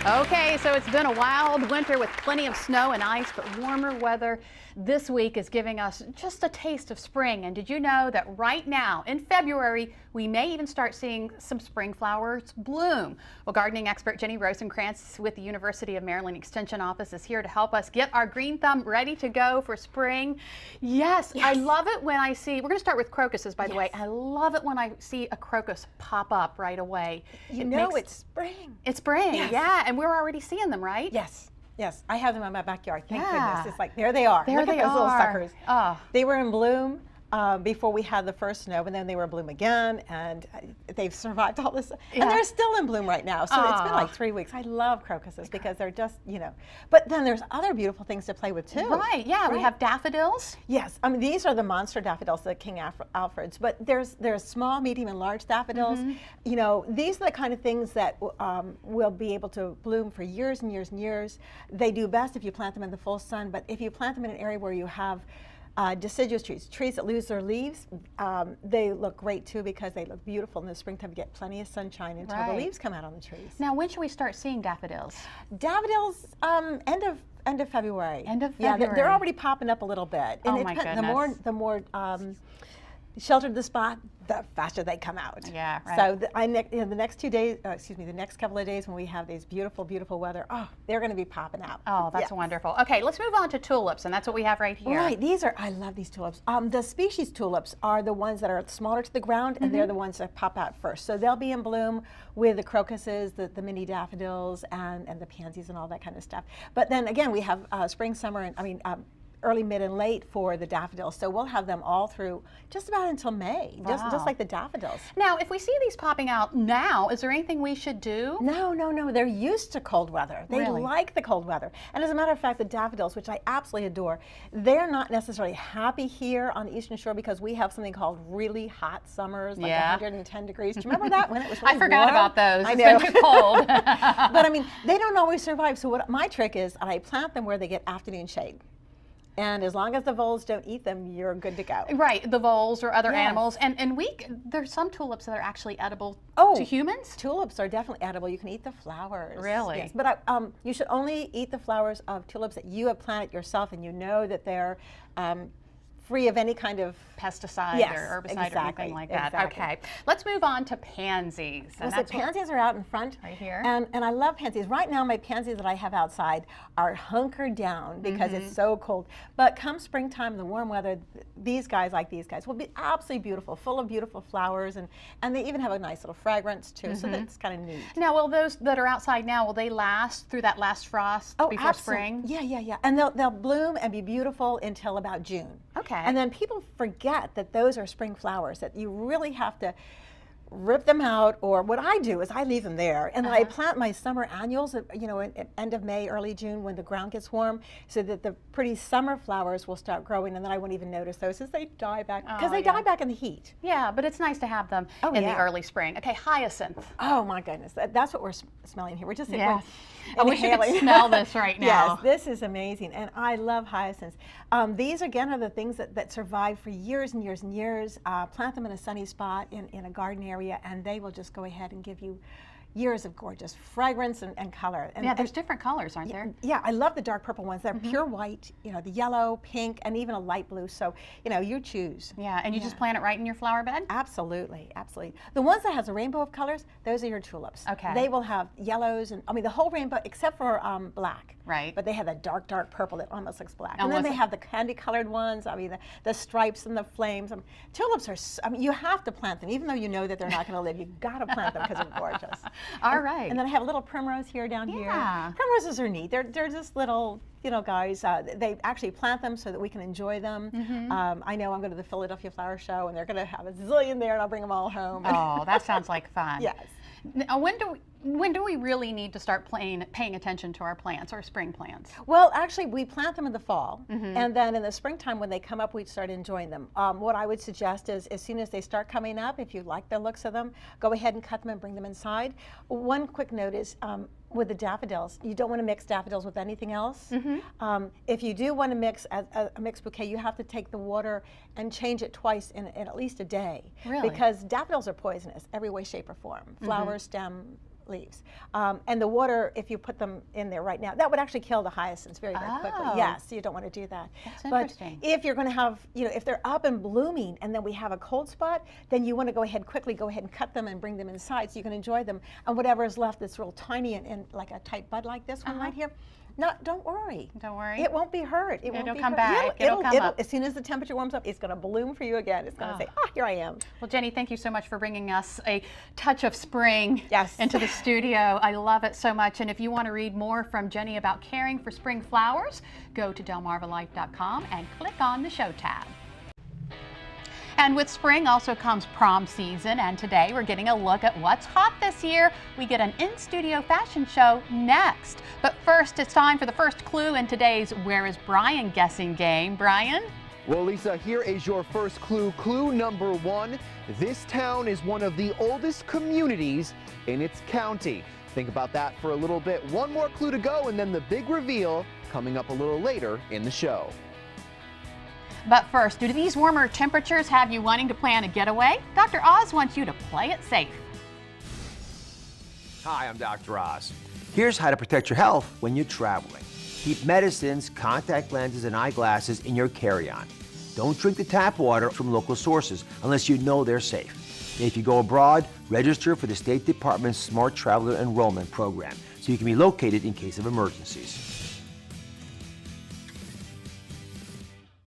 Okay, so it's been a wild winter with plenty of snow and ice, but warmer weather this week is giving us just a taste of spring. And did you know that right now in February, we may even start seeing some spring flowers bloom? Well, gardening expert Ginny with the University of Maryland Extension Office is here to help us get our green thumb ready to go for spring. Yes, I love it when I see, we're going to start with crocuses, by the way. I love it when I see a crocus pop up right away. You know it's spring. It's spring, yeah, and we're already seeing them, right? Yes. Yes, I have them in my backyard. Thank goodness. It's like, there they are. There Look they at those little are. suckers. Oh. They were in bloom before we had the first snow, and then they were in bloom again, and they've survived all this. And they're still in bloom right now. So it's been like 3 weeks. I love crocuses because they're just, you know. But then there's other beautiful things to play with too. Right, yeah. We have daffodils. Yes, I mean, these are the monster daffodils, the King Alfreds, but there's small, medium, and large daffodils. You know, these are the kind of things that will be able to bloom for years and years and years. They do best if you plant them in the full sun, but if you plant them in an area where you have deciduous trees that lose their leaves, they look great too because they look beautiful in the springtime. You get plenty of sunshine until the leaves come out on the trees. Now, when should we start seeing daffodils? Daffodils, end of February. End of February. Yeah, they're already popping up a the bit. And oh my goodness. The more sheltered the spot, the faster they come out. Yeah, right. So the next 2 days, the next couple of days when we have these beautiful, beautiful weather, they're going to be popping out. Oh, that's wonderful. Okay, let's move on to tulips, and that's what we have right here. Right, I love these tulips. The species tulips are the ones that are smaller to the ground, and they're the ones that pop out first. So they'll be in bloom with the crocuses, the mini daffodils, and the pansies and all that kind of stuff. But then again, we have spring, summer, and early, mid, and late for the daffodils. So we'll have them all through just about until May, just like the daffodils. Now, if we see these popping out now, is there anything we should do? No. They're used to cold weather. They like the cold weather. And as a matter of fact, the daffodils, which I absolutely adore, they're not necessarily happy here on the Eastern Shore because we have something called really hot summers, like 110 degrees. Do you remember that when it was really I forgot warm? about those. I It's know. been too cold. But I mean, they don't always survive. So what my trick is, I plant them where they get afternoon shade. And as long as the voles don't eat them, you're good to go. Right, the voles or other animals. And there's some tulips that are actually edible to humans? Tulips are definitely edible. You can eat the flowers. Really? Yes, but you should only eat the flowers of tulips that you have planted yourself and you know that they're free of any kind of pesticide or herbicide or anything like that. Okay, let's move on to pansies. And so pansies are out in front. Right here. And I love pansies. Right now my pansies that I have outside are hunkered down because it's so cold. But come springtime, the warm weather, these guys will be absolutely beautiful, full of beautiful flowers, and they even have a nice little fragrance too, so that's kind of neat. Now, will those that are outside now, will they last through that last frost before spring? Yeah. And they'll bloom and be beautiful until about June. Okay. And then people forget that those are spring flowers, that you really have to rip them out, or what I do is I leave them there, and then I plant my summer annuals at end of May, early June when the ground gets warm, so that the pretty summer flowers will start growing, and then I won't even notice those as they die back, because they die back in the heat. Yeah, but it's nice to have them in the early spring. Okay, hyacinth. Oh my goodness, that's what we're smelling here. We're just I wish you could smell this right now. Yes, this is amazing, and I love hyacinths. These again are the things that survive for years and years and years. Plant them in a sunny spot in a garden area, and they will just go ahead and give you years of gorgeous fragrance and color. And, there's different colors, aren't there? Yeah, I love the dark purple ones. They're pure white, the yellow, pink, and even a light blue. So, you choose. Yeah, and you just plant it right in your flower bed? Absolutely, absolutely. The ones that has a rainbow of colors, those are your tulips. Okay. They will have yellows, and the whole rainbow except for black. Right. But they have that dark, dark purple that almost looks black. And then they have the candy-colored ones. The stripes and the flames. Tulips are. You have to plant them, even though you know that they're not going to live. You got to plant them because they're gorgeous. All right. And then I have a little primrose here down here. Primroses are neat. They're just little, guys. They actually plant them so that we can enjoy them. I know I'm going to the Philadelphia Flower Show, and they're going to have a zillion there, and I'll bring them all home. Oh, that sounds like fun. Yes. Now, when When do we really need to start paying attention to our plants, our spring plants? Well, actually, we plant them in the fall, and then in the springtime when they come up, we start enjoying them. What I would suggest is as soon as they start coming up, if you like the looks of them, go ahead and cut them and bring them inside. One quick note is with the daffodils, you don't want to mix daffodils with anything else. If you do want to mix a mixed bouquet, you have to take the water and change it twice in at least a day. Really? Because daffodils are poisonous, every way, shape, or form. Flower, stem, leaves. And the water, if you put them in there right now, that would actually kill the hyacinths very, very quickly. Yes, you don't want to do that. That's but interesting. if you're going to have, if they're up and blooming and then we have a cold spot, then you want to quickly go ahead and cut them and bring them inside so you can enjoy them. And whatever is left that's real tiny and like a tight bud like this one right here, no, don't worry. Don't worry. It won't be hurt. It won't It'll be come hurt. back. It'll come up. As soon as the temperature warms up, it's going to bloom for you again. It's going to say, here I am. Well, Jenny, thank you so much for bringing us a touch of spring Yes. into the studio. I love it so much. And if you want to read more from Jenny about caring for spring flowers, go to delmarvalife.com and click on the show tab. And with spring also comes prom season, and today we're getting a look at what's hot this year. We get an in-studio fashion show next. But first, it's time for the first clue in today's Where is Brian guessing game. Brian? Well, Lisa, here is your first clue. Clue number 1. This town is one of the oldest communities in its county. Think about that for a little bit. One more clue to go, and then the big reveal coming up a little later in the show. But first, do these warmer temperatures have you wanting to plan a getaway? Dr. Oz wants you to play it safe. Hi, I'm Dr. Oz. Here's how to protect your health when you're traveling. Keep medicines, contact lenses, and eyeglasses in your carry-on. Don't drink the tap water from local sources unless you know they're safe. If you go abroad, register for the State Department's Smart Traveler Enrollment Program so you can be located in case of emergencies.